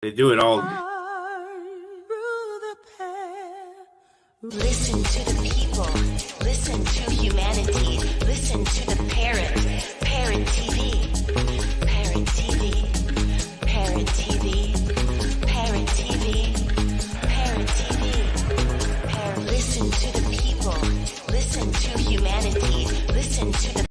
They do it all. Listen to the people. Listen to humanity. Listen to the parrot. Parrot TV. Parrot TV. Parrot TV. Parrot TV. Parrot TV. Listen to the people. Listen to humanity. Listen to the.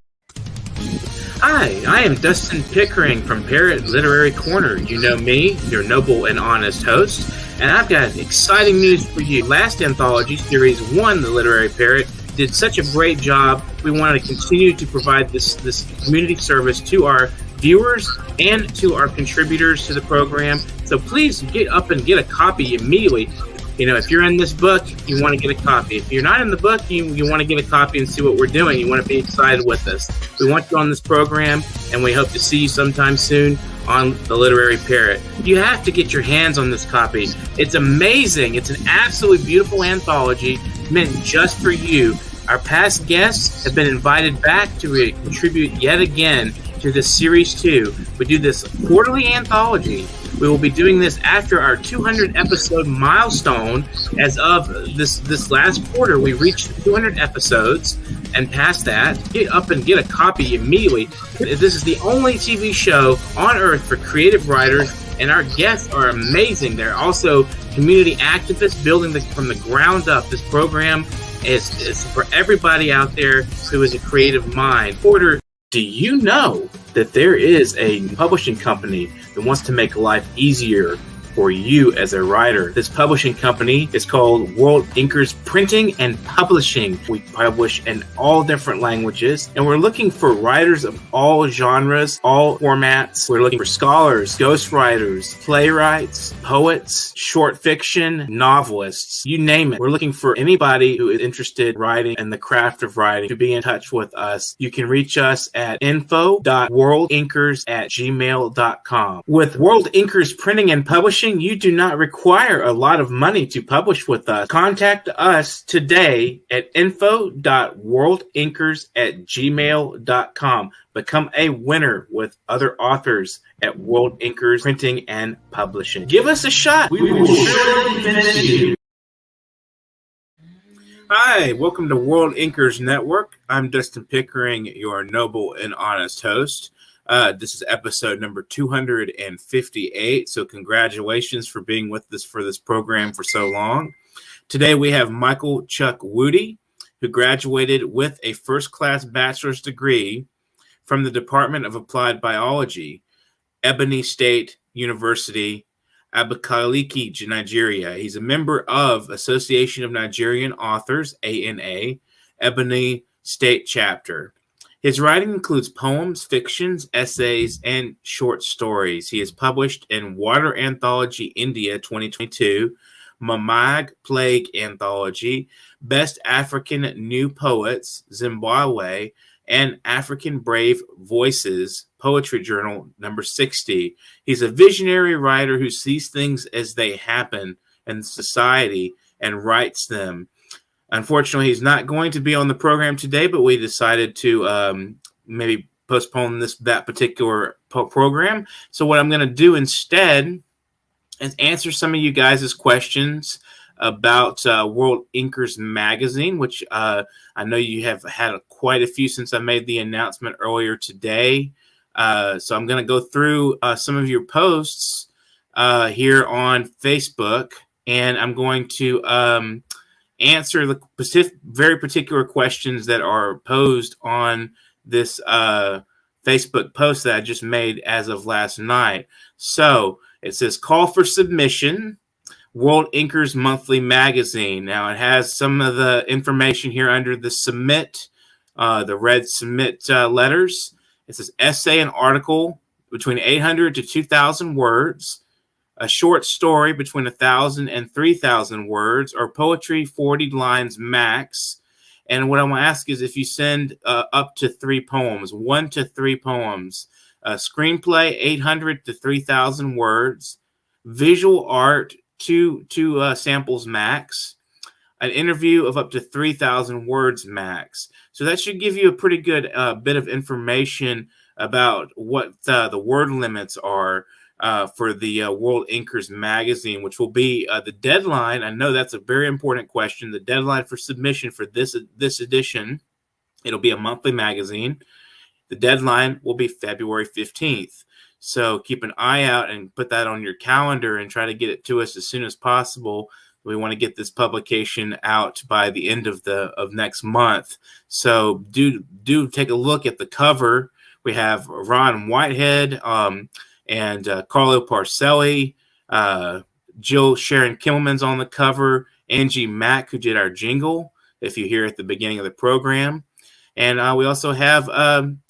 Hi, I am Dustin Pickering from Parrot Literary Corner. You know me, your noble and honest host, and I've got exciting news for you. Last anthology, Series 1, The Literary Parrot, did such a great job. We wanted to continue to provide this community service to our viewers and to our contributors to the program. So please get up and get a copy immediately. You know, if you're in this book, you want to get a copy. If you're not in the book, you want to get a copy and see what we're doing. You want to be excited with us. We want you on this program, and we hope to see you sometime soon on The Literary Parrot. You have to get your hands on this copy. It's amazing. It's an absolutely beautiful anthology meant just for you. Our past guests have been invited back to contribute yet again to this Series 2. We do this quarterly anthology. We will be doing this after our 200 episode milestone. As of this last quarter, we reached 200 episodes, and past that, get up and get a copy immediately. This is the only TV show on earth for creative writers, and our guests are amazing. They're also community activists building from the ground up. This program is for everybody out there who is a creative mind. Do you know that there is a publishing company that wants to make life easier for you as a writer? This publishing company is called World Inkers Printing and Publishing. We publish in all different languages, and we're looking for writers of all genres, all formats. We're looking for scholars, ghostwriters, playwrights, poets, short fiction, novelists, you name it. We're looking for anybody who is interested in writing and the craft of writing to be in touch with us. You can reach us at info.worldinkers@gmail.com. With World Inkers Printing and Publishing, you do not require a lot of money to publish with us. Contact us today at info.worldinkers@gmail.com. Become a winner with other authors at World Inkers Printing and Publishing. Give us a shot. We will surely finish you. Hi, welcome to World Inkers Network. I'm Dustin Pickering, your noble and honest host. This is episode number 258, so congratulations for being with us for this program for so long. Today we have Michael Chukwudi, who graduated with a first-class bachelor's degree from the Department of Applied Biology, Ebonyi State University, Abakaliki, Nigeria. He's a member of Association of Nigerian Authors, ANA, Ebonyi State Chapter. His writing includes poems, fictions, essays, and short stories. He is published in Water Anthology India 2022, Mamag Plague Anthology, Best African New Poets, Zimbabwe, and African Brave Voices, Poetry Journal number 60. He's a visionary writer who sees things as they happen in society and writes them. Unfortunately, he's not going to be on the program today, but we decided to maybe postpone that particular program. So what I'm going to do instead is answer some of you guys' questions about World Inkers Magazine, which I know you have had quite a few since I made the announcement earlier today. So I'm going to go through some of your posts here on Facebook, and I'm going to answer the very particular questions that are posed on this Facebook post that I just made as of last night. So it says, call for submission, World Inkers Monthly Magazine. Now it has some of the information here under the submit, the red submit letters. It says essay and article between 800 to 2,000 words, a short story between 1,000 and 3,000 words, or poetry 40 lines max. And what I'm going to ask is if you send up to 3 poems, 1 to 3 poems, a screenplay 800 to 3,000 words, visual art 2 samples max, an interview of up to 3,000 words max. So that should give you a pretty good bit of information about what the word limits are. for the World Inkers magazine, which will be the deadline. I know that's a very important question. The deadline for submission for this edition, it'll be a monthly magazine. The deadline will be February 15th. So keep an eye out and put that on your calendar and try to get it to us as soon as possible. We want to get this publication out by the end of next month. So do take a look at the cover. We have Ron Whitehead and Carlo Parcelli, Jill Sharon Kimmelman's on the cover, Angie Mack, who did our jingle, if you hear at the beginning of the program. And we also have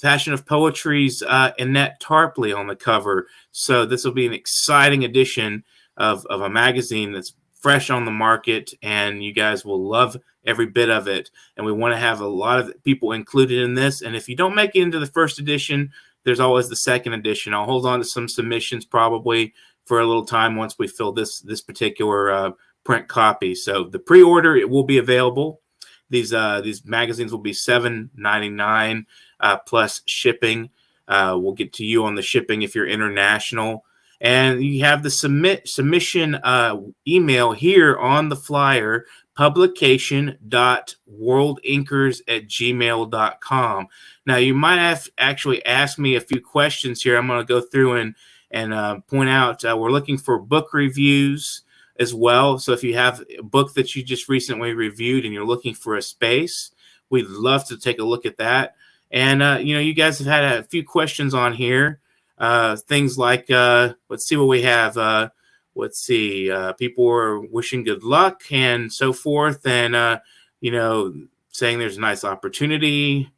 Passion of Poetry's Annette Tarpley on the cover. So this will be an exciting edition of a magazine that's fresh on the market, and you guys will love every bit of it. And we want to have a lot of people included in this. And if you don't make it into the first edition, there's always the second edition. I'll hold on to some submissions probably for a little time once we fill this particular print copy. So the pre-order, it will be available. These magazines will be $7.99 plus shipping. We'll get to you on the shipping if you're international. And you have the submission email here on the flyer, publication.worldinkers@gmail.com. Now, you might have actually asked me a few questions here. I'm going to go through and point out we're looking for book reviews as well. So if you have a book that you just recently reviewed and you're looking for a space, we'd love to take a look at that. And, you guys have had a few questions on here. Things like, let's see what we have. People are wishing good luck and so forth. And, saying there's a nice opportunity.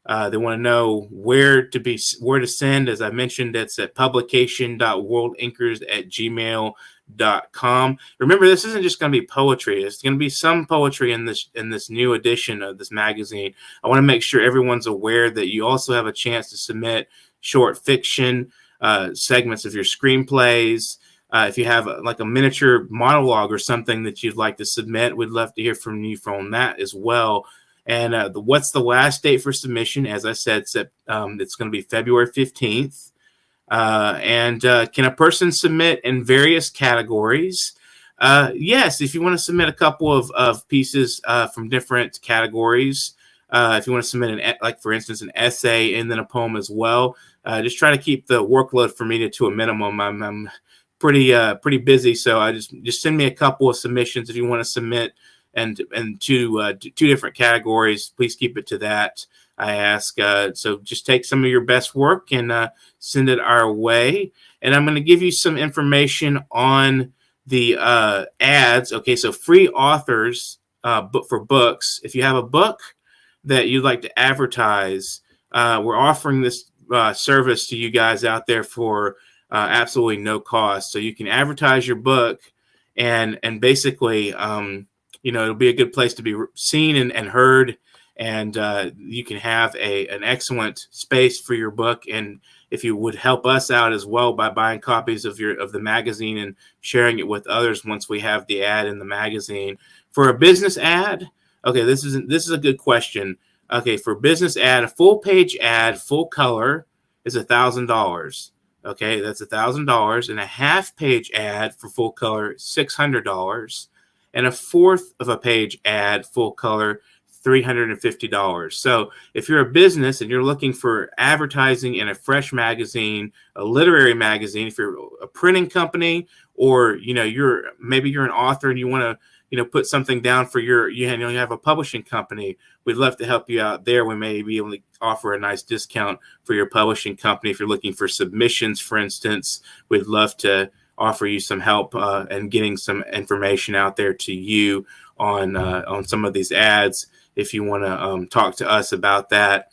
They want to know where to send. As I mentioned, it's at publication.worldinkers@gmail.com. Remember, this isn't just going to be poetry. It's going to be some poetry in this new edition of this magazine. I want to make sure everyone's aware that you also have a chance to submit short fiction, segments of your screenplays. If you have like a miniature monologue or something that you'd like to submit, we'd love to hear from you from that as well. And what's the last date for submission? As I said, it's going to be February 15th. And can a person submit in various categories? Yes, if you want to submit a couple of pieces from different categories, if you want to submit for instance, an essay and then a poem as well, just try to keep the workload for me to a minimum. I'm pretty busy, so I just send me a couple of submissions if you want to submit and two different categories. Please keep it to that, I ask. So just take some of your best work and send it our way. And I'm going to give you some information on the ads. Okay, so free authors for books. If you have a book that you'd like to advertise, we're offering this service to you guys out there for absolutely no cost. So you can advertise your book and basically, it'll be a good place to be seen and heard, and you can have an excellent space for your book. And if you would help us out as well by buying copies of the magazine and sharing it with others once we have the ad in the magazine. For a business ad, okay, this is a good question. Okay, for business ad, a full page ad, full color is $1,000. Okay, that's $1,000, and a half page ad for full color, $600, and a fourth of a page ad, full color, $350. So if you're a business and you're looking for advertising in a fresh magazine, a literary magazine, if you're a printing company, or you're an author and you want to put something down for you have a publishing company, we'd love to help you out there. We may be able to offer a nice discount for your publishing company. If you're looking for submissions, for instance, we'd love to offer you some help and getting some information out there to you on some of these ads if you want to talk to us about that.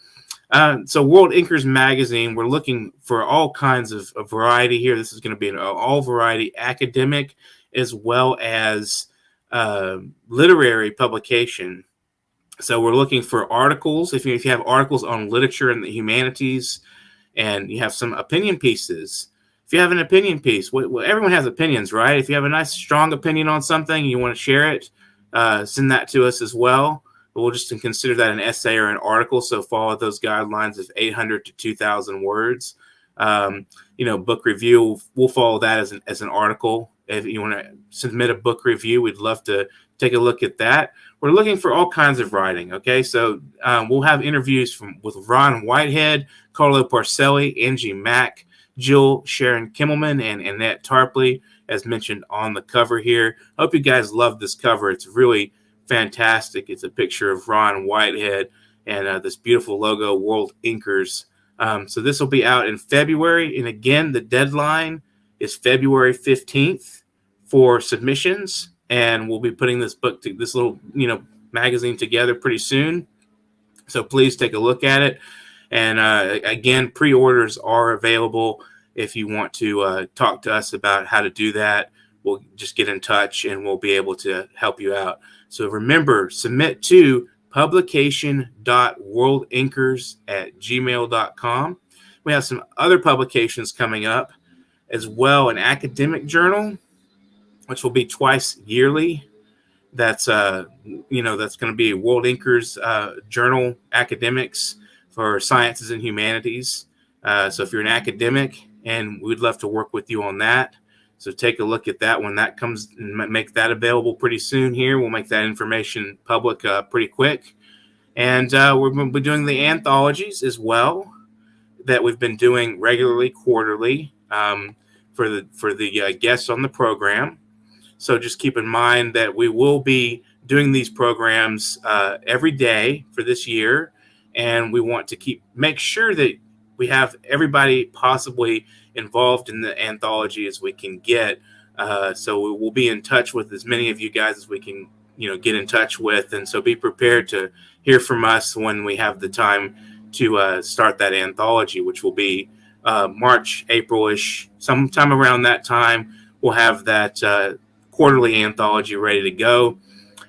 So World Inkers Magazine, we're looking for all kinds of variety here. This is going to be an all variety academic as well as literary publication. So we're looking for articles. If you have articles on literature and the humanities, and you have some opinion pieces. If you have an opinion piece, everyone has opinions, right? If you have a nice, strong opinion on something and you want to share it, send that to us as well. We'll just consider that an essay or an article. So follow those guidelines of 800 to 2,000 words. Book review. We'll follow that as an article. If you want to submit a book review, we'd love to take a look at that. We're looking for all kinds of writing. Okay, so we'll have interviews with Ron Whitehead, Carlo Parcelli, Angie Mack, Jill Sharon Kimmelman, and Annette Tarpley, as mentioned on the cover here. Hope you guys love this cover. It's really fantastic. It's a picture of Ron Whitehead and this beautiful logo, World Inkers. So this will be out in February. And again, the deadline is February 15th for submissions. And we'll be putting this little, magazine together pretty soon. So please take a look at it. And again, pre-orders are available. If you want to talk to us about how to do that, we'll just get in touch and we'll be able to help you out. So remember, submit to publication.worldinkers@gmail.com. We have some other publications coming up as well. An academic journal, which will be twice yearly. That's that's going to be World Inkers Journal Academics for Sciences and Humanities. So if you're an academic, and we'd love to work with you on that. So take a look at that when that comes, and make that available pretty soon here. We'll make that information public pretty quick. And we're going to be doing the anthologies as well that we've been doing regularly, quarterly, for the guests on the program. So just keep in mind that we will be doing these programs every day for this year. And we want to make sure that we have everybody possibly involved in the anthology as we can get. So we'll be in touch with as many of you guys as we can, get in touch with. And so be prepared to hear from us when we have the time to start that anthology, which will be March, April-ish, sometime around that time. We'll have that quarterly anthology ready to go.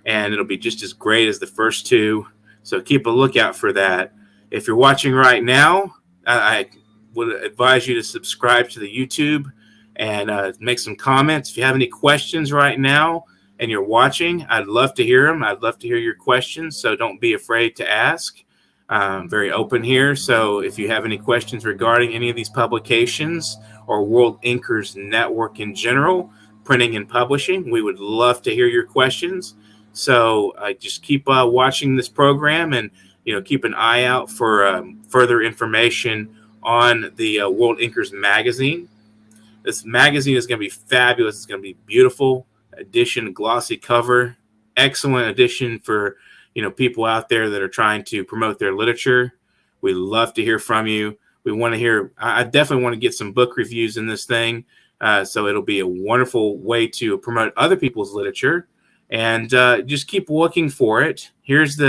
And it'll be just as great as the first two. So keep a lookout for that. If you're watching right now, I would advise you to subscribe to the YouTube and make some comments. If you have any questions right now and you're watching, I'd love to hear them. I'd love to hear your questions, so don't be afraid to ask. I'm very open here, so if you have any questions regarding any of these publications or World Inkers Network in general, printing and publishing, we would love to hear your questions. So just keep watching this program and keep an eye out for further information on the World Inkers magazine. This magazine is going to be fabulous. It's going to be beautiful edition, glossy cover, excellent edition for people out there that are trying to promote their literature. We love to hear from you. We want to hear. I definitely want to get some book reviews in this thing, so it'll be a wonderful way to promote other people's literature. And just keep looking for it. Here's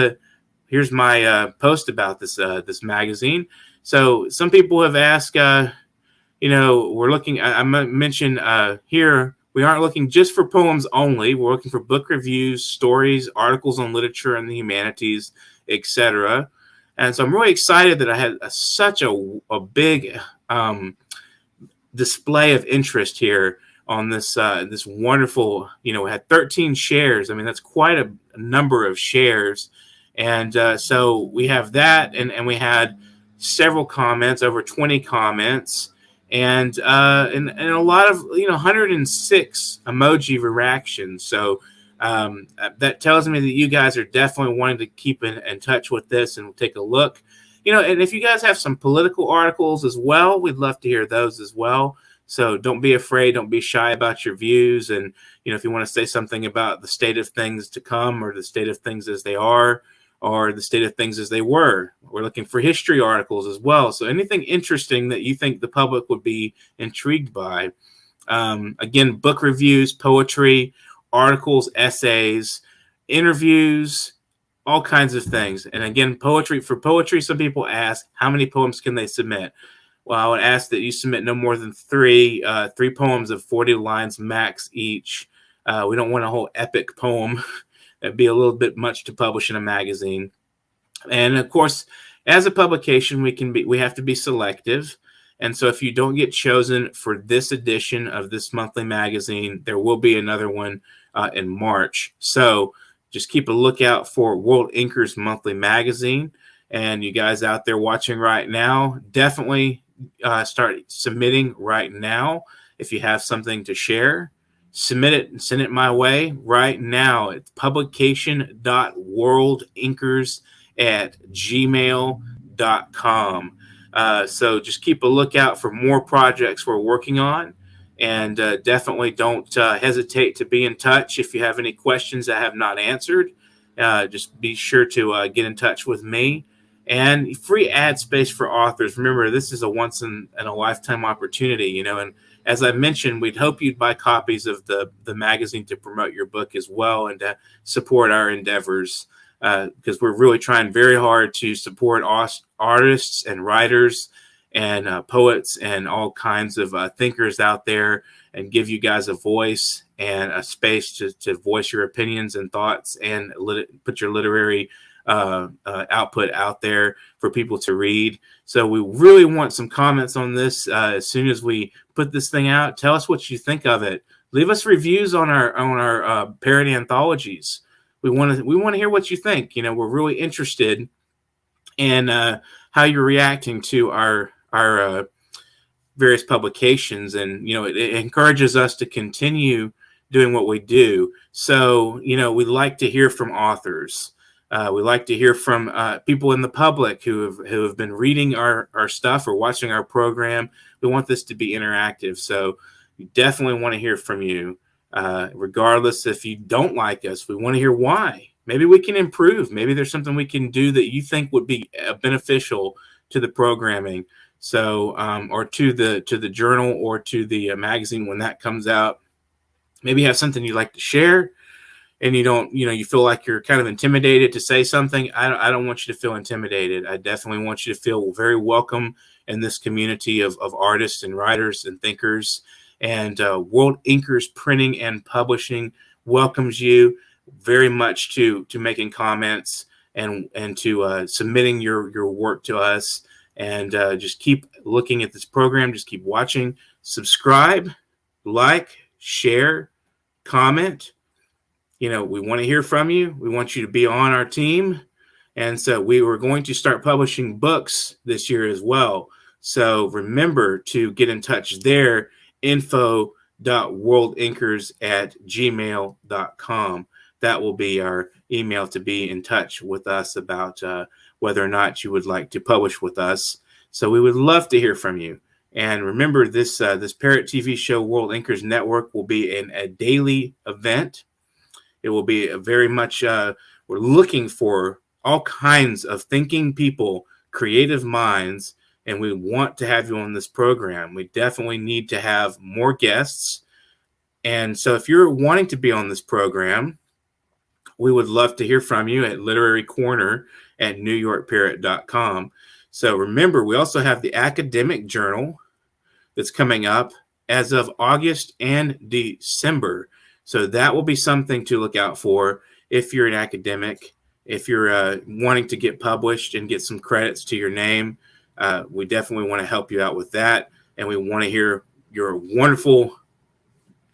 my post about this magazine. So some people have asked, we're looking, I mentioned here, we aren't looking just for poems only. We're looking for book reviews, stories, articles on literature and the humanities, etc. And so I'm really excited that I had such a big display of interest here on this this wonderful, we had 13 shares. I mean, that's quite a number of shares. And so we have that, and we had several comments, over 20 comments, and a lot of 106 emoji reactions. So that tells me that you guys are definitely wanting to keep in touch with this, and we'll take a look. And if you guys have some political articles as well, we'd love to hear those as well. So don't be afraid, don't be shy about your views, and if you want to say something about the state of things to come, or the state of things as they are, or the state of things as they were. We're looking for history articles as well. So anything interesting that you think the public would be intrigued by. Again, book reviews, poetry, articles, essays, interviews, all kinds of things. And again, for poetry, some people ask, how many poems can they submit? Well, I would ask that you submit no more than three poems of 40 lines max each. We don't want a whole epic poem. That'd be a little bit much to publish in a magazine. And of course, as a publication, we have to be selective. And so if you don't get chosen for this edition of this monthly magazine, there will be another one in March. So just keep a lookout for World Inkers Monthly Magazine. And you guys out there watching right now, definitely start submitting right now. If you have something to share, submit it and send it my way right now. It's publication.worldinkers@gmail.com. So just keep a lookout for more projects we're working on. And definitely don't hesitate to be in touch if you have any questions that I have not answered. Just be sure to get in touch with me. And free ad space for authors. Remember, this is a once in a lifetime opportunity, and as I mentioned, we'd hope you'd buy copies of the magazine to promote your book as well and to support our endeavors, because we're really trying very hard to support artists and writers and poets and all kinds of thinkers out there, and give you guys a voice and a space to voice your opinions and thoughts, and put your literary output out there for people to read. So we really want some comments on this as soon as we put this thing out. Tell us what you think of it. Leave us reviews on our parody anthologies. We want to hear what you think. We're really interested in how you're reacting to our various publications, and it encourages us to continue doing what we do. So we'd like to hear from authors. We like to hear from people in the public who have been reading our stuff or watching our program. We want this to be interactive, so we definitely want to hear from you. Regardless if you don't like us, we want to hear why. Maybe we can improve. Maybe there's something we can do that you think would be beneficial to the programming. So, or to the journal or to the magazine when that comes out. Maybe you have something you'd like to share, and you feel like you're kind of intimidated to say something. I don't want you to feel intimidated. I definitely want you to feel very welcome in this community of artists and writers and thinkers. And World Inkers Printing and Publishing welcomes you very much to making comments and to submitting your work to us. And just keep looking at this program. Just keep watching. Subscribe, like, share, comment. We want to hear from you. We want you to be on our team. And so we were going to start publishing books this year as well. So remember to get in touch there, info.worldinkers@gmail.com. That will be our email to be in touch with us about whether or not you would like to publish with us. So we would love to hear from you. And remember, this Parrot TV show, World Inkers Network, will be a daily event. It will be very much, we're looking for all kinds of thinking people, creative minds, and we want to have you on this program. We definitely need to have more guests. And so if you're wanting to be on this program, we would love to hear from you at Literary Corner at NewYorkParrot.com. So remember, we also have the academic journal that's coming up as of August and December. So that will be something to look out for if you're an academic, if you're wanting to get published and get some credits to your name. We definitely want to help you out with that. And we want to hear your wonderful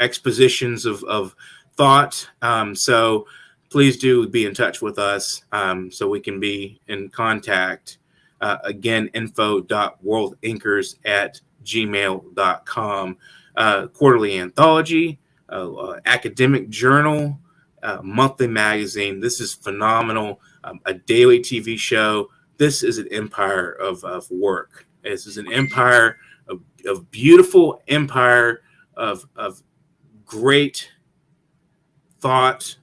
expositions of thought. So please do be in touch with us so we can be in contact. Again, info.worldinkers@gmail.com. Quarterly anthology, academic journal, monthly magazine. This is phenomenal. A daily TV show. This is an empire of work. This is an empire of beautiful empire of great thought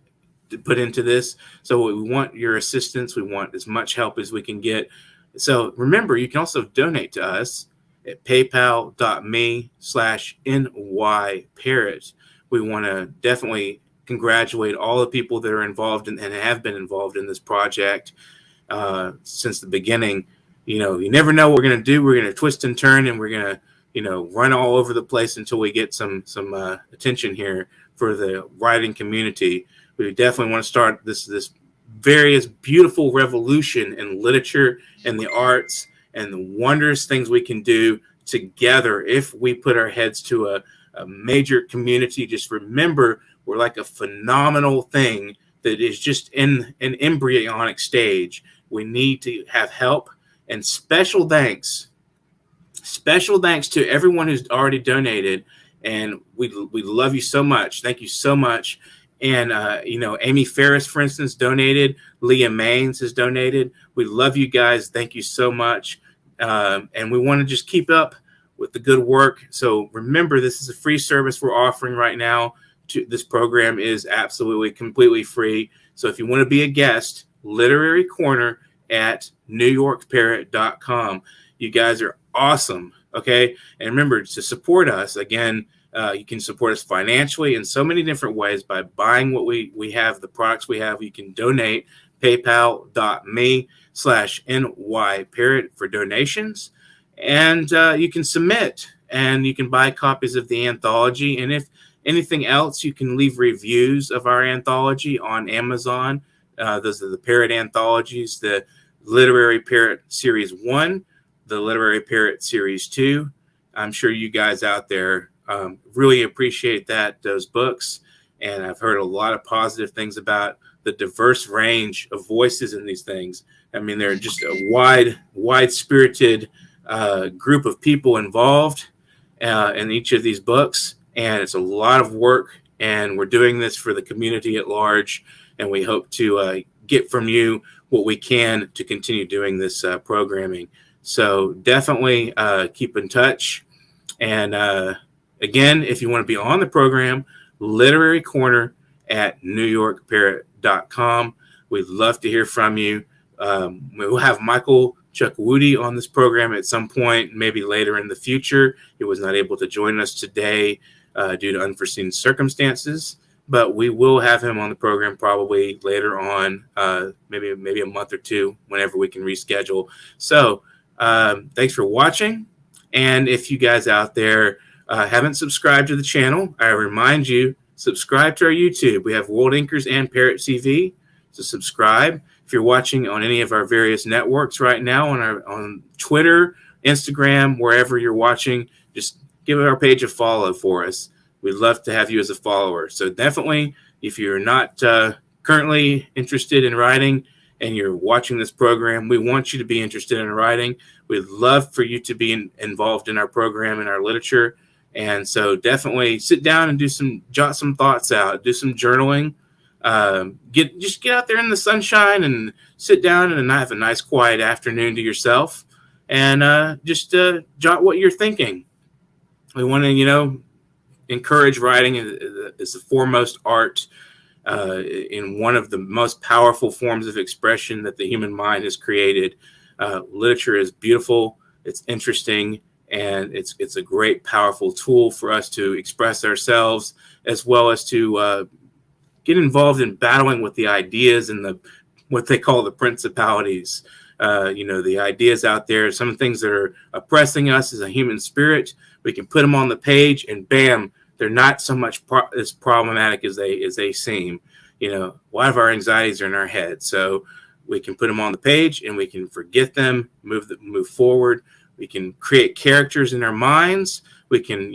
to put into this. So we want your assistance. We want as much help as we can get. So remember, you can also donate to us at paypal.me/nyparrot. We want to definitely congratulate all the people that are involved and have been involved in this project since the beginning. You never know what we're going to do. We're going to twist and turn, and we're going to, run all over the place until we get some attention here for the writing community. We definitely want to start this various beautiful revolution in literature and the arts and the wondrous things we can do together if we put our heads to a major community. Just remember, we're like a phenomenal thing that is just in an embryonic stage. We need to have help. And special thanks Special thanks to everyone who's already donated, and we love you so much. Thank you so much. And Amy Ferris, for instance, donated. Leah Maines has donated. We love you guys. Thank you so much. And we want to just keep up with the good work. So remember, this is a free service we're offering right now. This program is absolutely completely free. So if you want to be a guest, Literary Corner at NewYorkParrot.com. You guys are awesome. Okay. And remember to support us. Again, you can support us financially in so many different ways by buying what we have, the products we have. You can donate paypal.me/NYParrot for donations. And you can submit, and you can buy copies of the anthology. And if anything else, you can leave reviews of our anthology on Amazon. Those are the Parrot anthologies, the Literary Parrot Series 1, the Literary Parrot Series 2. I'm sure you guys out there really appreciate those books. And I've heard a lot of positive things about the diverse range of voices in these things. I mean, they're just a wide-spirited group of people involved in each of these books. And it's a lot of work. And we're doing this for the community at large. And we hope to get from you what we can to continue doing this programming. So definitely keep in touch. And again, if you want to be on the program, Literary Corner at NewYorkParrot.com. We'd love to hear from you. We'll have Michael Chukwudi on this program at some point, maybe later in the future. He was not able to join us today due to unforeseen circumstances, but we will have him on the program probably later on, maybe a month or two, whenever we can reschedule. So thanks for watching. And if you guys out there haven't subscribed to the channel, I remind you, subscribe to our YouTube. We have World Inkers and Parrot TV, so subscribe. If you're watching on any of our various networks right now, on Twitter, Instagram, wherever you're watching, just give our page a follow for us. We'd love to have you as a follower. So definitely, if you're not currently interested in writing and you're watching this program, we want you to be interested in writing. We'd love for you to be involved in our program and our literature. And so definitely sit down and jot some thoughts out, do some journaling. Just get out there in the sunshine and sit down and have a nice quiet afternoon to yourself, and just jot what you're thinking. We want to, encourage writing as the foremost art in one of the most powerful forms of expression that the human mind has created. Literature is beautiful, it's interesting, and it's a great, powerful tool for us to express ourselves, as well as to get involved in battling with the ideas and what they call the principalities. The ideas out there, some things that are oppressing us as a human spirit, we can put them on the page and bam, they're not so much as problematic as they seem. A lot of our anxieties are in our head. So we can put them on the page and we can forget them, move forward. We can create characters in our minds. We can,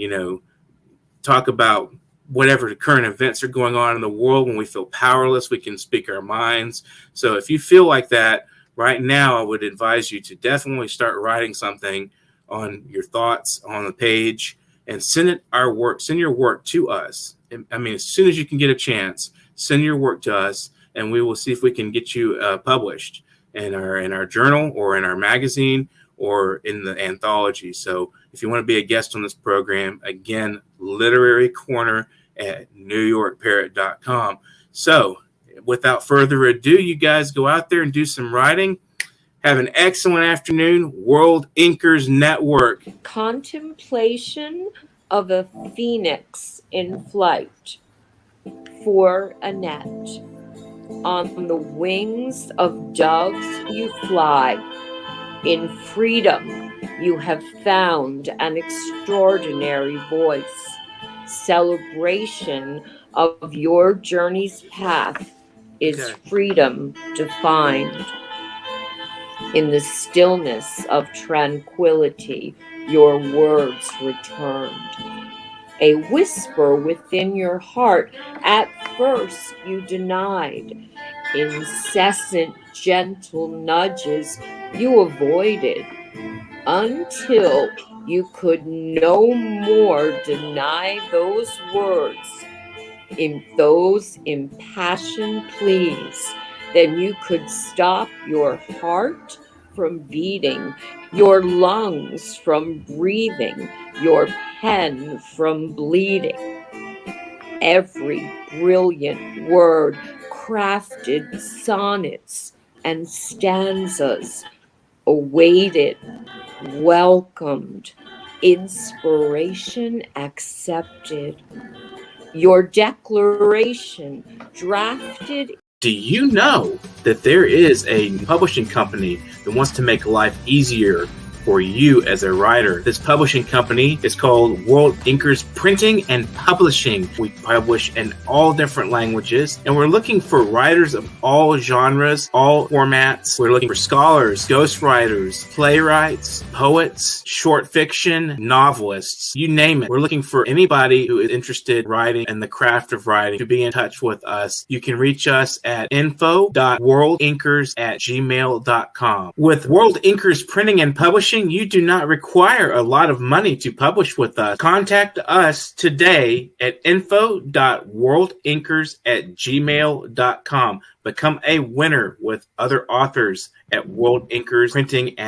talk about whatever the current events are going on in the world. When we feel powerless, we can speak our minds. So if you feel like that right now, I would advise you to definitely start writing something on your thoughts on the page and send your work to us. I mean, as soon as you can get a chance, send your work to us, and we will see if we can get you published in our journal or in our magazine or in the anthology. So if you want to be a guest on this program, again, Literary Corner at NewYorkParrot.com. So without further ado, you guys go out there and do some writing. Have an excellent afternoon. World Inkers Network. Contemplation of a phoenix in flight for Annette. On the wings of doves you fly. In freedom you have found an extraordinary voice. Celebration of your journey's path is freedom defined. In the stillness of tranquility, your words returned. A whisper within your heart, at first you denied. Incessant, gentle nudges you avoided, until you could no more deny those words, in those impassioned pleas, than you could stop your heart from beating, your lungs from breathing, your pen from bleeding. Every brilliant word, crafted sonnets and stanzas, awaited, welcomed, inspiration accepted. Your declaration drafted. Do you know that there is a publishing company that wants to make life easier for you as a writer? This publishing company is called World Inkers Printing and Publishing. We publish in all different languages, and we're looking for writers of all genres, all formats. We're looking for scholars, ghostwriters, playwrights, poets, short fiction, novelists, you name it. We're looking for anybody who is interested in writing and the craft of writing to be in touch with us. You can reach us at info.worldinkers@gmail.com. With World Inkers Printing and Publishing, you do not require a lot of money to publish with us. Contact us today at info.worldinkers@gmail.com. Become a winner with other authors at World Inkers Printing and